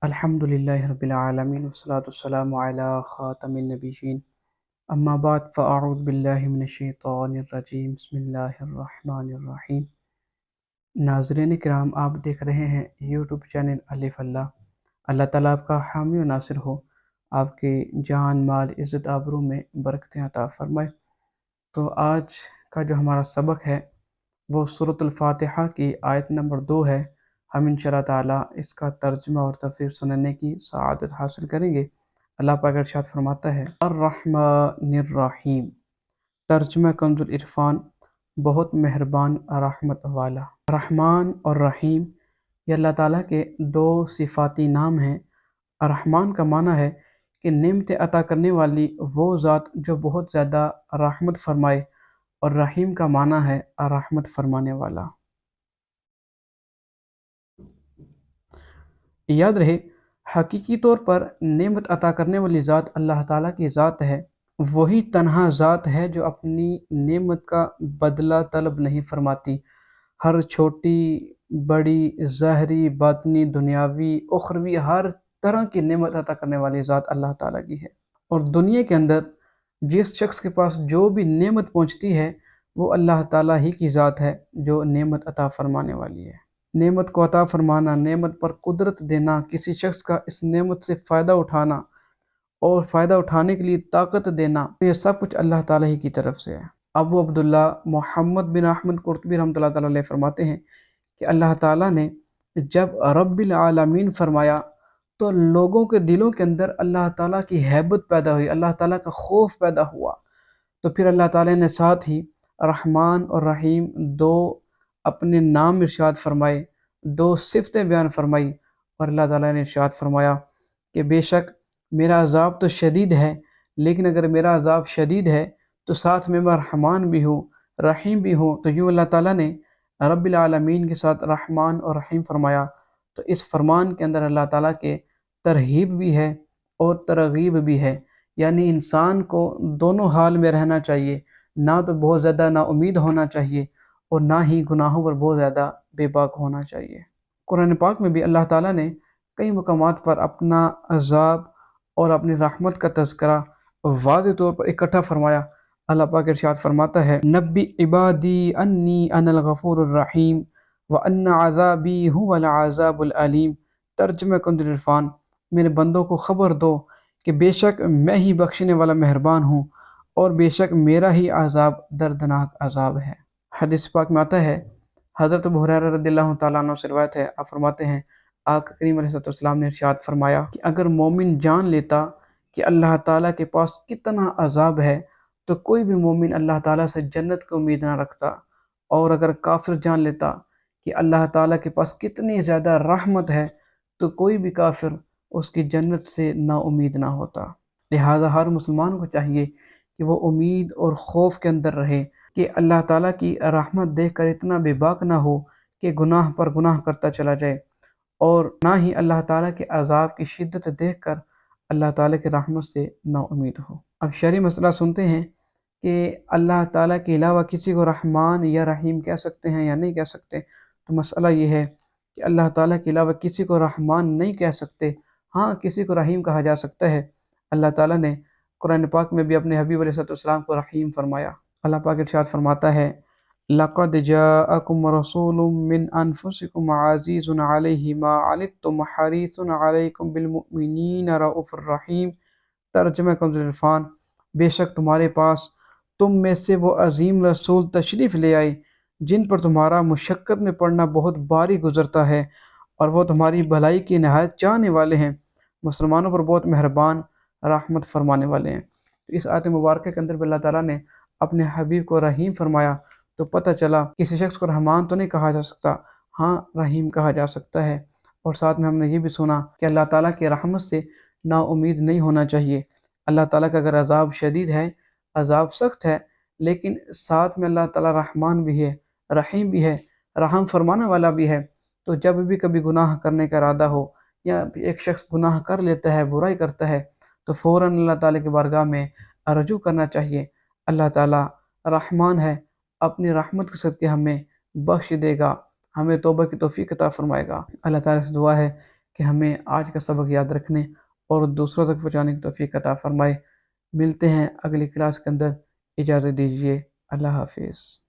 الحمدللہ رب العالمین والصلاة والسلام علی خاتم النبیین اما بعد فاعوذ باللہ من الشیطان الرجیم بسم اللہ الرحمن الرحیم۔ ناظرین کرام، آپ دیکھ رہے ہیں یوٹیوب چینل الف اللہ۔ اللہ تعالیٰ آپ کا حامی و ناصر ہو، آپ کے جان مال عزت آبرو میں برکتیں عطا فرمائے۔ تو آج کا جو ہمارا سبق ہے وہ سورۃ الفاتحہ کی آیت نمبر 2 ہے۔ ہم انشاءاللہ تعالیٰ اس کا ترجمہ اور تفسیر سننے کی سعادت حاصل کریں گے۔ اللہ پاک ارشاد فرماتا ہے الرحمن الرحیم، ترجمہ کنز العرفان، بہت مہربان رحمت والا۔ رحمان اور رحیم یہ اللہ تعالیٰ کے دو صفاتی نام ہیں۔ رحمان کا معنی ہے کہ نعمت عطا کرنے والی وہ ذات جو بہت زیادہ رحمت فرمائے، اور رحیم کا معنی ہے رحمت فرمانے والا۔ یاد رہے، حقیقی طور پر نعمت عطا کرنے والی ذات اللہ تعالیٰ کی ذات ہے۔ وہی تنہا ذات ہے جو اپنی نعمت کا بدلہ طلب نہیں فرماتی۔ ہر چھوٹی بڑی ظاہری باطنی دنیاوی اخروی ہر طرح کی نعمت عطا کرنے والی ذات اللہ تعالیٰ کی ہے۔ اور دنیا کے اندر جس شخص کے پاس جو بھی نعمت پہنچتی ہے وہ اللہ تعالیٰ ہی کی ذات ہے جو نعمت عطا فرمانے والی ہے۔ نعمت کو عطا فرمانا، نعمت پر قدرت دینا، کسی شخص کا اس نعمت سے فائدہ اٹھانا اور فائدہ اٹھانے کے لیے طاقت دینا، یہ سب کچھ اللہ تعالیٰ ہی کی طرف سے ہے۔ ابو عبداللہ محمد بن احمد قرطبی رحمۃ اللہ تعالیٰ علیہ فرماتے ہیں کہ اللہ تعالیٰ نے جب رب العالمین فرمایا تو لوگوں کے دلوں کے اندر اللہ تعالیٰ کی ہیبت پیدا ہوئی، اللہ تعالیٰ کا خوف پیدا ہوا۔ تو پھر اللہ تعالیٰ نے ساتھ ہی رحمان اور رحیم دو اپنے نام ارشاد فرمائے، دو صفتیں بیان فرمائی، اور اللہ تعالیٰ نے ارشاد فرمایا کہ بے شک میرا عذاب تو شدید ہے، لیکن اگر میرا عذاب شدید ہے تو ساتھ میں رحمان بھی ہوں، رحیم بھی ہوں۔ تو یوں اللہ تعالیٰ نے رب العالمین کے ساتھ رحمان اور رحیم فرمایا۔ تو اس فرمان کے اندر اللہ تعالیٰ کے ترغیب بھی ہے اور ترغیب بھی ہے، یعنی انسان کو دونوں حال میں رہنا چاہیے، نہ تو بہت زیادہ نا امید ہونا چاہیے اور نہ ہی گناہوں پر بہت زیادہ بے باک ہونا چاہیے۔ قرآن پاک میں بھی اللہ تعالیٰ نے کئی مقامات پر اپنا عذاب اور اپنی رحمت کا تذکرہ واضح طور پر اکٹھا فرمایا۔ اللہ پاک ارشاد فرماتا ہے نبی عبادی انی انا الغفور الرحیم وان عذابی هو العذاب العلیم۔ ترجمہ کنز العرفان، میرے بندوں کو خبر دو کہ بے شک میں ہی بخشنے والا مہربان ہوں اور بے شک میرا ہی عذاب دردناک عذاب ہے۔ حدیث پاک میں آتا ہے، حضرت ابو ہریرہ رضی اللہ تعالیٰ عنہ سے روایت ہے، آپ فرماتے ہیں آقا کریم علیہ السلام نے ارشاد فرمایا کہ اگر مومن جان لیتا کہ اللہ تعالیٰ کے پاس کتنا عذاب ہے تو کوئی بھی مومن اللہ تعالیٰ سے جنت کی امید نہ رکھتا، اور اگر کافر جان لیتا کہ اللہ تعالیٰ کے پاس کتنی زیادہ رحمت ہے تو کوئی بھی کافر اس کی جنت سے نا امید نہ ہوتا۔ لہٰذا ہر مسلمان کو چاہیے کہ وہ امید اور خوف کے اندر رہے کہ اللہ تعالیٰ کی رحمت دیکھ کر اتنا بے باک نہ ہو کہ گناہ پر گناہ کرتا چلا جائے، اور نہ ہی اللہ تعالیٰ کے عذاب کی شدت دیکھ کر اللہ تعالیٰ کی رحمت سے نا امید ہو۔ اب شرعی مسئلہ سنتے ہیں کہ اللہ تعالیٰ کے علاوہ کسی کو رحمان یا رحیم کہہ سکتے ہیں یا نہیں کہہ سکتے۔ تو مسئلہ یہ ہے کہ اللہ تعالیٰ کے علاوہ کسی کو رحمان نہیں کہہ سکتے، ہاں کسی کو رحیم کہا جا سکتا ہے۔ اللہ تعالیٰ نے قرآن پاک میں بھی اپنے حبیب علیہ السلام کو رحیم فرمایا۔ اللہ پاک ارشاد فرماتا ہے لَقَدْ جَاءَكُمْ رَسُولٌ مِّنْ أَنفُسِكُمْ عَزِيزٌ عَلَيْهِ مَا عَنِتُّمْ حَرِيصٌ عَلَيْكُمْ بِالْمُؤْمِنِينَ رَءُوفٌ رَحِيمٌ۔ ترجمہ کنز العرفان، بے شک تمہارے پاس تم میں سے وہ عظیم رسول تشریف لے آئے جن پر تمہارا مشقت میں پڑنا بہت باری گزرتا ہے، اور وہ تمہاری بھلائی کی نہایت چاہنے والے ہیں، مسلمانوں پر بہت مہربان رحمت فرمانے والے ہیں۔ اس آیت مبارکہ کے اندر بھی اللہ تعالیٰ نے اپنے حبیب کو رحیم فرمایا، تو پتہ چلا کسی شخص کو رحمان تو نہیں کہا جا سکتا، ہاں رحیم کہا جا سکتا ہے۔ اور ساتھ میں ہم نے یہ بھی سنا کہ اللہ تعالیٰ کی رحمت سے نا امید نہیں ہونا چاہیے۔ اللہ تعالیٰ کا اگر عذاب شدید ہے، عذاب سخت ہے، لیکن ساتھ میں اللہ تعالیٰ رحمان بھی ہے، رحیم بھی ہے، رحم فرمانے والا بھی ہے۔ تو جب بھی کبھی گناہ کرنے کا ارادہ ہو یا ایک شخص گناہ کر لیتا ہے، برائی کرتا ہے، تو فوراً اللہ تعالیٰ کی بارگاہ میں رجوع کرنا چاہیے۔ اللہ تعالیٰ رحمان ہے، اپنی رحمت کے صدقے ہمیں بخش دے گا، ہمیں توبہ کی توفیق عطا فرمائے گا۔ اللہ تعالیٰ سے دعا ہے کہ ہمیں آج کا سبق یاد رکھنے اور دوسروں تک پہنچانے کی توفیق عطا فرمائے۔ ملتے ہیں اگلی کلاس کے اندر، اجازت دیجیے، اللہ حافظ۔